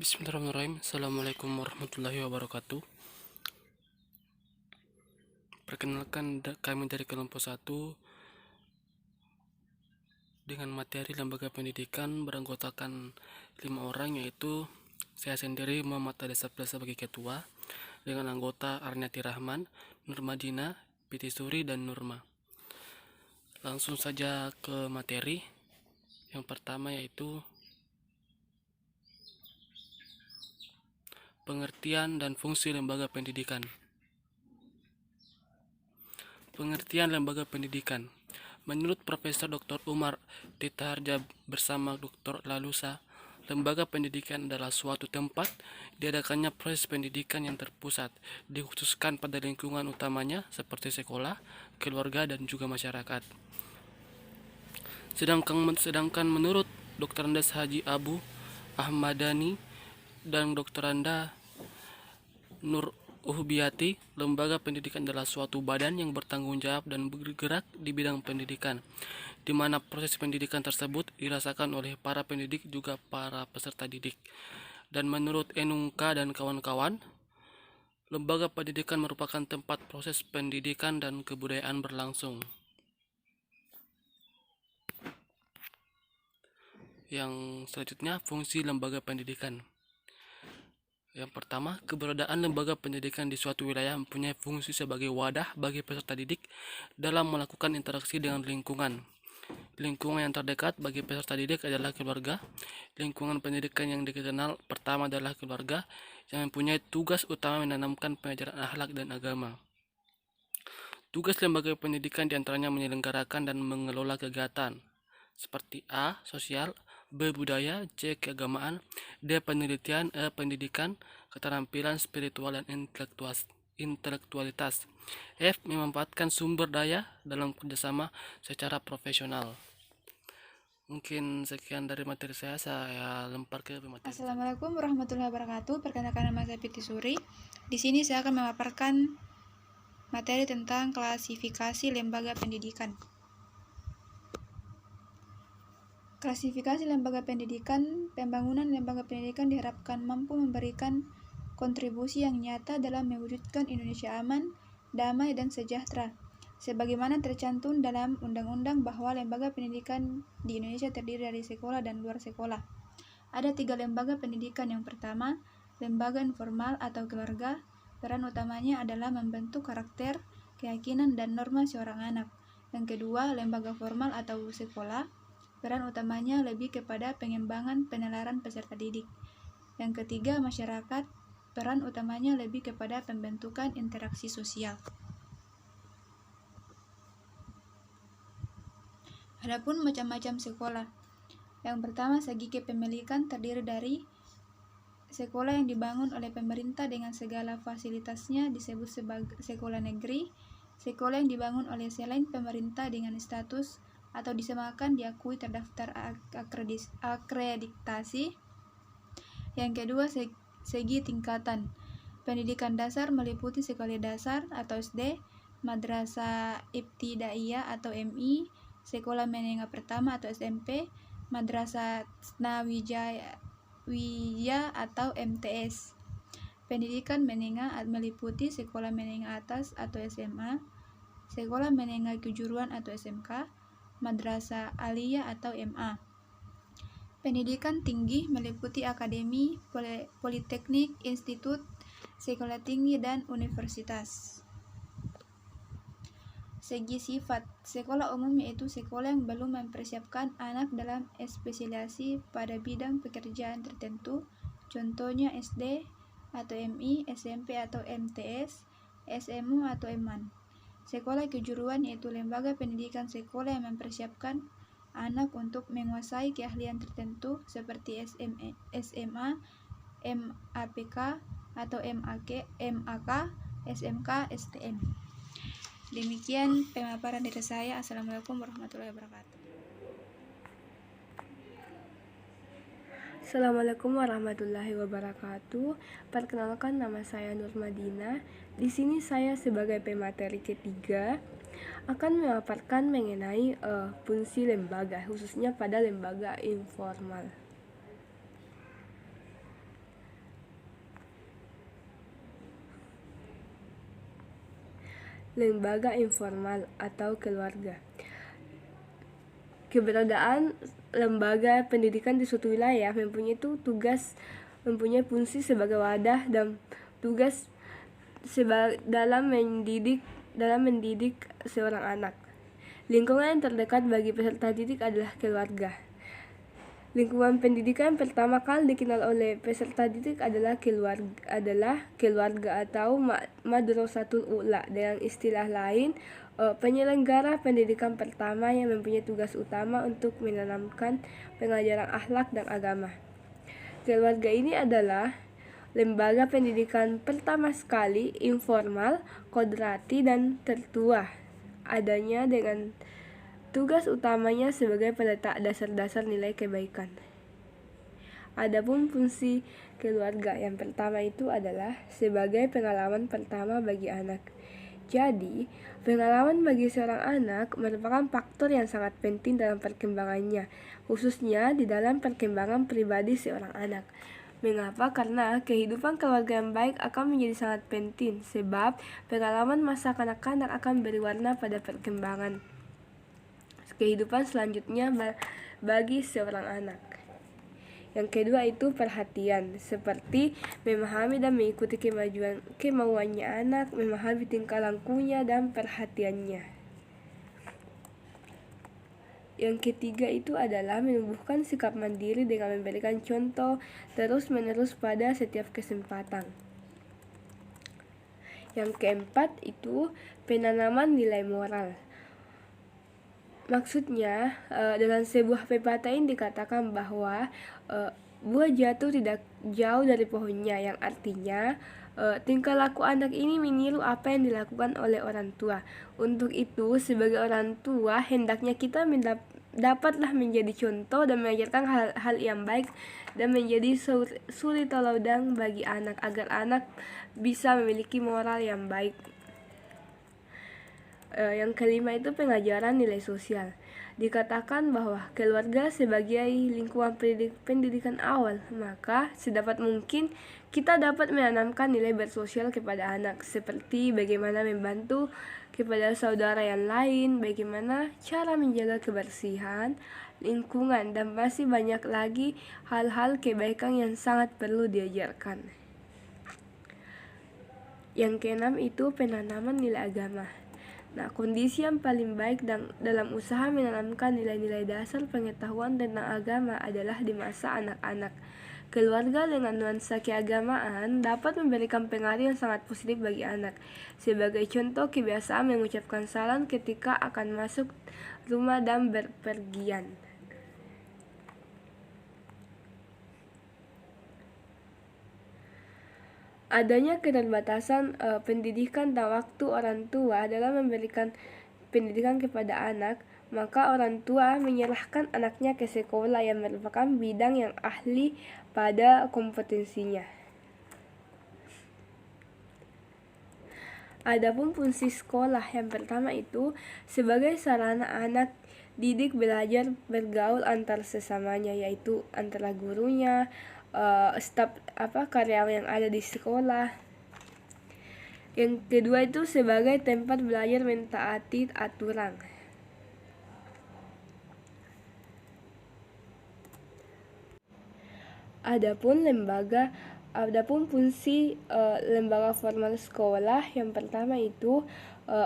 Bismillahirrahmanirrahim. Assalamualaikum warahmatullahi wabarakatuh. Perkenalkan kami dari kelompok 1 dengan materi lembaga pendidikan beranggotakan 5 orang, yaitu saya sendiri Muhammad Ade Sapla sebagai ketua dengan anggota Arnati Rahman, Nurmadina, Piti Suri, dan Nurma. Langsung saja ke materi. Yang pertama yaitu pengertian dan fungsi lembaga pendidikan. Pengertian lembaga pendidikan. Menurut Profesor Dr. Umar Titaharja bersama Dr. Lalusa, lembaga pendidikan adalah suatu tempat diadakannya proses pendidikan yang terpusat, dikhususkan pada lingkungan utamanya seperti sekolah, keluarga, dan juga masyarakat. Sedangkan menurut Dr. Andes Haji Abu Ahmadani dan Dr. Anda Nur Uhbiati, lembaga pendidikan adalah suatu badan yang bertanggung jawab dan bergerak di bidang pendidikan, di mana proses pendidikan tersebut dirasakan oleh para pendidik juga para peserta didik. Dan menurut Enungka dan kawan-kawan, lembaga pendidikan merupakan tempat proses pendidikan dan kebudayaan berlangsung. Yang selanjutnya, fungsi lembaga pendidikan. Yang pertama, keberadaan lembaga pendidikan di suatu wilayah mempunyai fungsi sebagai wadah bagi peserta didik dalam melakukan interaksi dengan lingkungan. Lingkungan yang terdekat bagi peserta didik adalah keluarga. Lingkungan pendidikan yang dikenal pertama adalah keluarga, yang mempunyai tugas utama menanamkan pengajaran akhlak dan agama. Tugas lembaga pendidikan diantaranya menyelenggarakan dan mengelola kegiatan seperti A. Sosial, B. Budaya, C. Keagamaan, D. Penelitian, E. Pendidikan, keterampilan spiritual dan intelektualitas, F. Memanfaatkan sumber daya dalam kerjasama secara profesional. Mungkin sekian dari materi saya lempar ke materi. Assalamualaikum warahmatullahi wabarakatuh. Perkenalkan, nama saya Piti Suri. Di sini saya akan memaparkan materi tentang klasifikasi lembaga pendidikan. Klasifikasi lembaga pendidikan. Pembangunan lembaga pendidikan diharapkan mampu memberikan kontribusi yang nyata dalam mewujudkan Indonesia aman, damai, dan sejahtera. Sebagaimana tercantum dalam undang-undang bahwa lembaga pendidikan di Indonesia terdiri dari sekolah dan luar sekolah. Ada 3 lembaga pendidikan. Yang pertama, lembaga informal atau keluarga. Peran utamanya adalah membentuk karakter, keyakinan, dan norma seorang anak. Yang kedua, lembaga formal atau sekolah. Peran utamanya lebih kepada pengembangan penalaran peserta didik. Yang ketiga, masyarakat. Peran utamanya lebih kepada pembentukan interaksi sosial. Adapun macam-macam sekolah. Yang pertama, segi kepemilikan terdiri dari sekolah yang dibangun oleh pemerintah dengan segala fasilitasnya disebut sebagai sekolah negeri. Sekolah yang dibangun oleh selain pemerintah dengan status atau disamakan diakui terdaftar akreditasi. Yang kedua, segi tingkatan pendidikan dasar meliputi sekolah dasar atau SD, madrasah ibtidaiyah atau MI, sekolah menengah pertama atau SMP, madrasah Nawijaya atau MTS. Pendidikan menengah meliputi sekolah menengah atas atau SMA, sekolah menengah kejuruan atau SMK, madrasah aliyah atau MA. Pendidikan tinggi meliputi akademi, politeknik, institut, sekolah tinggi, dan universitas. Segi sifat, sekolah umum yaitu sekolah yang belum mempersiapkan anak dalam spesialisasi pada bidang pekerjaan tertentu, contohnya SD atau MI, SMP atau MTS, SMU atau MAN. Sekolah kejuruan yaitu lembaga pendidikan sekolah yang mempersiapkan anak untuk menguasai keahlian tertentu seperti SMA, MAPK atau MAK, SMK, STM. Demikian pemaparan dari saya. Assalamualaikum warahmatullahi wabarakatuh. Assalamualaikum warahmatullahi wabarakatuh. Perkenalkan, nama saya Nurmadina. Di sini saya sebagai pemateri ketiga akan memaparkan mengenai fungsi lembaga, khususnya pada lembaga informal. lembaga informal atau keluarga. Keberadaan lembaga pendidikan di suatu wilayah mempunyai fungsi sebagai wadah dan tugas dalam mendidik seorang anak. Lingkungan yang terdekat bagi peserta didik adalah keluarga. Lingkungan pendidikan pertama kali dikenal oleh peserta didik adalah keluarga atau madrasatul ula, dengan istilah lain penyelenggara pendidikan pertama yang mempunyai tugas utama untuk menanamkan pengajaran akhlak dan agama. Keluarga ini adalah lembaga pendidikan pertama sekali, informal, kodrati, dan tertua, adanya dengan tugas utamanya sebagai peletak dasar-dasar nilai kebaikan. Adapun fungsi keluarga yang pertama itu adalah sebagai pengalaman pertama bagi anak. Jadi, pengalaman bagi seorang anak merupakan faktor yang sangat penting dalam perkembangannya, khususnya di dalam perkembangan pribadi seorang anak. Mengapa? Karena kehidupan keluarga yang baik akan menjadi sangat penting, sebab pengalaman masa kanak-kanak akan beri warna pada perkembangan kehidupan selanjutnya bagi seorang anak. Yang kedua itu perhatian, seperti memahami dan mengikuti kemauannya anak, memahami tingkah lakunya dan perhatiannya. Yang ketiga itu adalah menumbuhkan sikap mandiri dengan memberikan contoh terus-menerus pada setiap kesempatan. Yang keempat itu penanaman nilai moral. Maksudnya, dalam sebuah pepatah ini dikatakan bahwa buah jatuh tidak jauh dari pohonnya, yang artinya tingkah laku anak ini meniru apa yang dilakukan oleh orang tua. Untuk itu, sebagai orang tua, hendaknya kita dapatlah menjadi contoh dan mengajarkan hal yang baik dan menjadi suri teladan bagi anak, agar anak bisa memiliki moral yang baik. Yang kelima itu pengajaran nilai sosial. Dikatakan bahwa keluarga sebagai lingkungan pendidikan awal, maka sedapat mungkin kita dapat menanamkan nilai bersosial kepada anak, seperti bagaimana membantu kepada saudara yang lain, bagaimana cara menjaga kebersihan lingkungan, dan masih banyak lagi hal-hal kebaikan yang sangat perlu diajarkan. Yang keenam itu penanaman nilai agama. Nah, kondisi yang paling baik dalam usaha menanamkan nilai-nilai dasar pengetahuan tentang agama adalah di masa anak-anak. Keluarga dengan nuansa keagamaan dapat memberikan pengaruh yang sangat positif bagi anak. Sebagai contoh, kebiasaan mengucapkan salam ketika akan masuk rumah dan berpergian. Adanya keterbatasan pendidikan dan waktu orang tua dalam memberikan pendidikan kepada anak, maka orang tua menyerahkan anaknya ke sekolah yang merupakan bidang yang ahli pada kompetensinya. Adapun fungsi sekolah yang pertama itu sebagai sarana anak didik belajar bergaul antar sesamanya, yaitu antara gurunya, staf karyawan yang ada di sekolah. Yang kedua itu sebagai tempat belajar mentaati aturan. Adapun fungsi lembaga formal sekolah yang pertama itu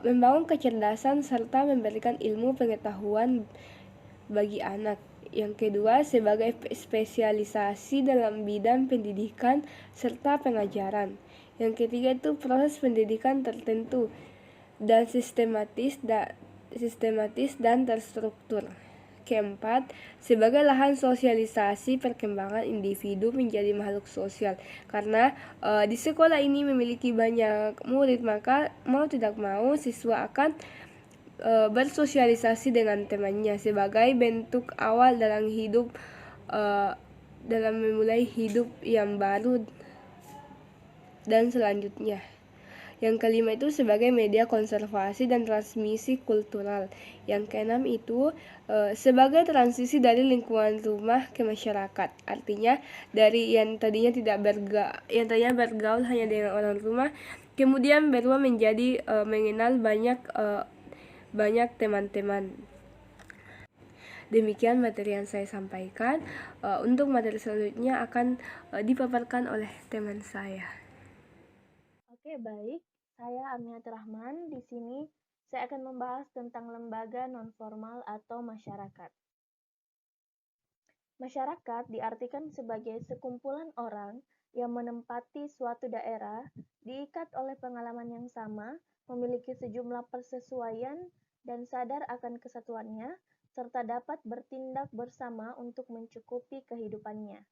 membangun kecerdasan serta memberikan ilmu pengetahuan bagi anak. Yang kedua, sebagai spesialisasi dalam bidang pendidikan serta pengajaran. Yang ketiga itu proses pendidikan tertentu dan sistematis dan terstruktur. Keempat, sebagai lahan sosialisasi perkembangan individu menjadi makhluk sosial. Karena di sekolah ini memiliki banyak murid, maka mau tidak mau siswa akan bersosialisasi dengan temannya sebagai bentuk awal dalam memulai hidup yang baru dan selanjutnya. Yang kelima itu sebagai media konservasi dan transmisi kultural. Yang keenam itu sebagai transisi dari lingkungan rumah ke masyarakat. Artinya dari yang tadinya bergaul hanya dengan orang rumah, kemudian berubah menjadi mengenal banyak teman-teman. Demikian materi yang saya sampaikan. Untuk materi selanjutnya akan dipaparkan oleh teman saya. Oke, baik. Saya Aminat Rahman. Di sini saya akan membahas tentang lembaga nonformal atau masyarakat. Masyarakat diartikan sebagai sekumpulan orang yang menempati suatu daerah, diikat oleh pengalaman yang sama, memiliki sejumlah persesuaian, dan sadar akan kesatuannya, serta dapat bertindak bersama untuk mencukupi kehidupannya.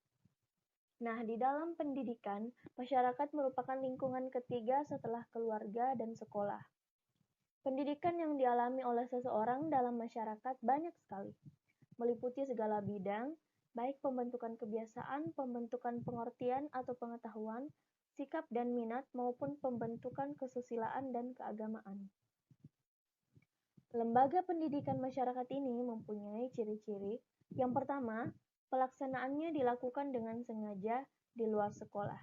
Nah, di dalam pendidikan, masyarakat merupakan lingkungan ketiga setelah keluarga dan sekolah. Pendidikan yang dialami oleh seseorang dalam masyarakat banyak sekali, meliputi segala bidang, baik pembentukan kebiasaan, pembentukan pengertian atau pengetahuan, sikap dan minat, maupun pembentukan kesusilaan dan keagamaan. Lembaga pendidikan masyarakat ini mempunyai ciri-ciri. Yang pertama, pelaksanaannya dilakukan dengan sengaja di luar sekolah.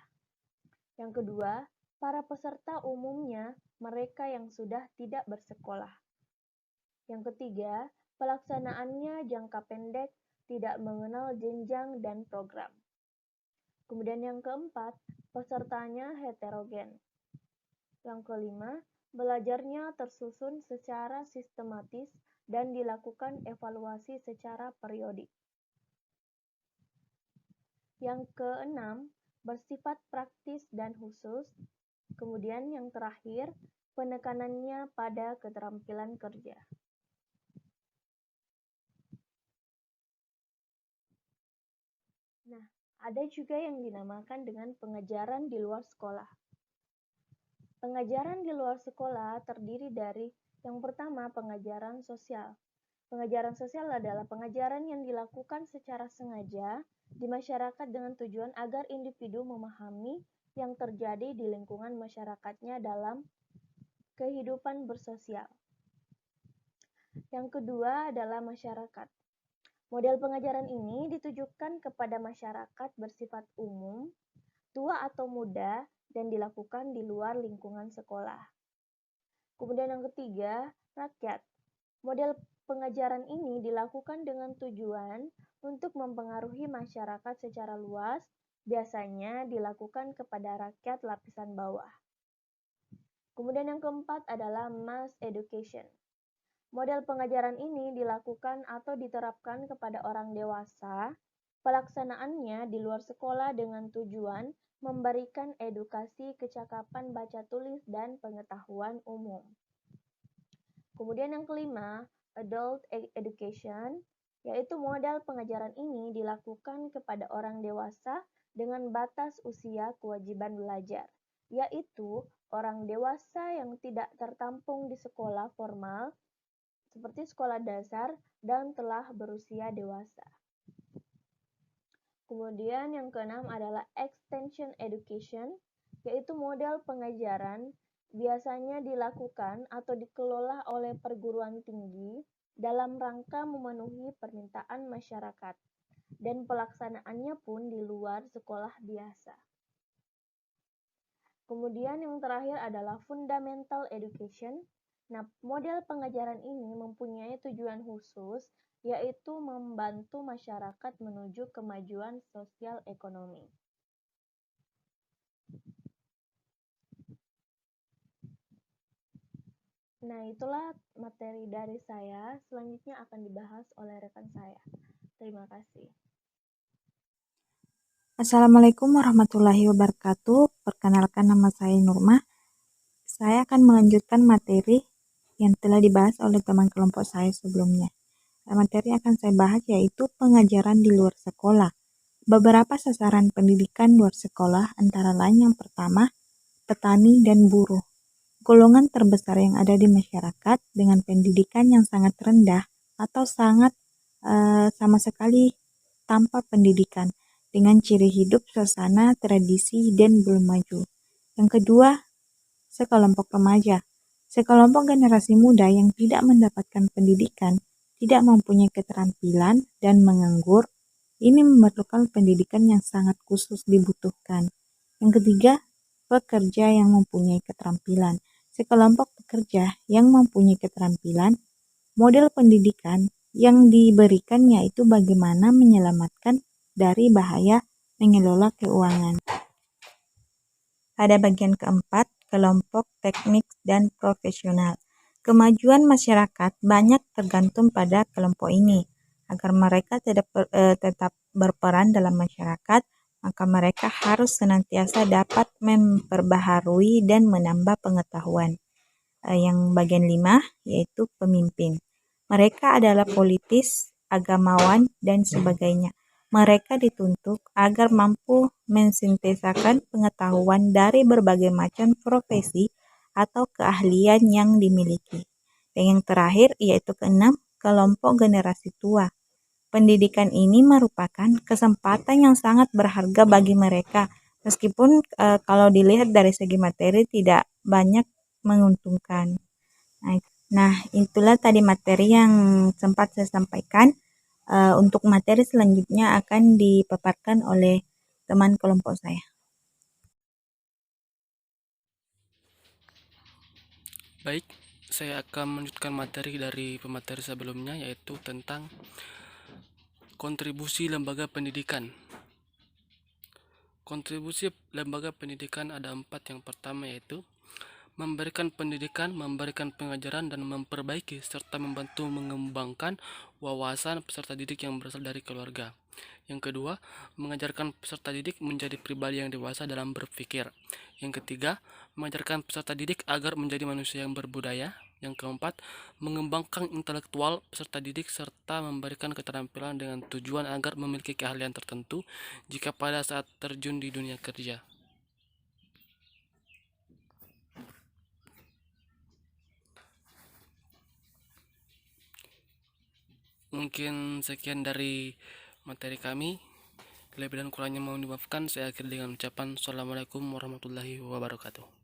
Yang kedua, para peserta umumnya mereka yang sudah tidak bersekolah. Yang ketiga, pelaksanaannya jangka pendek, tidak mengenal jenjang dan program. Kemudian yang keempat, pesertanya heterogen. Yang kelima, belajarnya tersusun secara sistematis dan dilakukan evaluasi secara periodik. Yang keenam, bersifat praktis dan khusus. Kemudian yang terakhir, penekanannya pada keterampilan kerja. Nah, ada juga yang dinamakan dengan pengajaran di luar sekolah. Pengajaran di luar sekolah terdiri dari yang pertama, pengajaran sosial. Pengajaran sosial adalah pengajaran yang dilakukan secara sengaja di masyarakat dengan tujuan agar individu memahami yang terjadi di lingkungan masyarakatnya dalam kehidupan bersosial. Yang kedua adalah masyarakat. Model pengajaran ini ditujukan kepada masyarakat bersifat umum, tua atau muda, dan dilakukan di luar lingkungan sekolah. Kemudian yang ketiga, rakyat. Model pengajaran ini dilakukan dengan tujuan untuk mempengaruhi masyarakat secara luas, biasanya dilakukan kepada rakyat lapisan bawah. Kemudian yang keempat adalah mass education. Model pengajaran ini dilakukan atau diterapkan kepada orang dewasa. Pelaksanaannya di luar sekolah dengan tujuan memberikan edukasi kecakapan baca tulis dan pengetahuan umum. Kemudian yang kelima, adult education, yaitu model pengajaran ini dilakukan kepada orang dewasa dengan batas usia kewajiban belajar, yaitu orang dewasa yang tidak tertampung di sekolah formal seperti sekolah dasar dan telah berusia dewasa. Kemudian yang keenam adalah extension education, yaitu model pengajaran biasanya dilakukan atau dikelola oleh perguruan tinggi dalam rangka memenuhi permintaan masyarakat, dan pelaksanaannya pun di luar sekolah biasa. Kemudian yang terakhir adalah fundamental education. Nah, model pengajaran ini mempunyai tujuan khusus, yaitu membantu masyarakat menuju kemajuan sosial ekonomi. Nah, itulah materi dari saya. Selanjutnya akan dibahas oleh rekan saya. Terima kasih. Assalamualaikum warahmatullahi wabarakatuh. Perkenalkan, nama saya Nurma. Saya akan melanjutkan materi yang telah dibahas oleh teman kelompok saya sebelumnya. Materi yang akan saya bahas yaitu pengajaran di luar sekolah. Beberapa sasaran pendidikan luar sekolah antara lain yang pertama, petani dan buruh. Golongan terbesar yang ada di masyarakat dengan pendidikan yang sangat rendah atau sangat sama sekali tanpa pendidikan, dengan ciri hidup, suasana, tradisi, dan belum maju. Yang kedua, sekelompok remaja. Sekelompok generasi muda yang tidak mendapatkan pendidikan, tidak mempunyai keterampilan, dan menganggur. Ini memerlukan pendidikan yang sangat khusus dibutuhkan. Yang ketiga, pekerja yang mempunyai keterampilan. Sekelompok pekerja yang mempunyai keterampilan, model pendidikan yang diberikan yaitu bagaimana menyelamatkan dari bahaya mengelola keuangan. Pada bagian keempat, kelompok teknik dan profesional. Kemajuan masyarakat banyak tergantung pada kelompok ini. Agar mereka tetap berperan dalam masyarakat, maka mereka harus senantiasa dapat memperbaharui dan menambah pengetahuan. Yang bagian 5 yaitu pemimpin. Mereka adalah politis, agamawan, dan sebagainya. Mereka dituntut agar mampu mensintesakan pengetahuan dari berbagai macam profesi atau keahlian yang dimiliki. Dan yang terakhir yaitu keenam, kelompok generasi tua. Pendidikan ini merupakan kesempatan yang sangat berharga bagi mereka, meskipun kalau dilihat dari segi materi tidak banyak menguntungkan. Nah, itulah tadi materi yang sempat saya sampaikan. Untuk materi selanjutnya akan dipaparkan oleh teman kelompok saya. Baik, saya akan melanjutkan materi dari pemateri sebelumnya, yaitu tentang kontribusi lembaga pendidikan. Kontribusi lembaga pendidikan ada 4. Yang pertama yaitu memberikan pendidikan, memberikan pengajaran, dan memperbaiki serta membantu mengembangkan wawasan peserta didik yang berasal dari keluarga. Yang kedua, mengajarkan peserta didik menjadi pribadi yang dewasa dalam berpikir. Yang ketiga, mengajarkan peserta didik agar menjadi manusia yang berbudaya. Yang keempat, mengembangkan intelektual peserta didik serta memberikan keterampilan dengan tujuan agar memiliki keahlian tertentu jika pada saat terjun di dunia kerja. Mungkin sekian dari materi kami. Lebih dan kurangnya mohon dimaafkan. Saya akhiri dengan ucapan Assalamualaikum warahmatullahi wabarakatuh.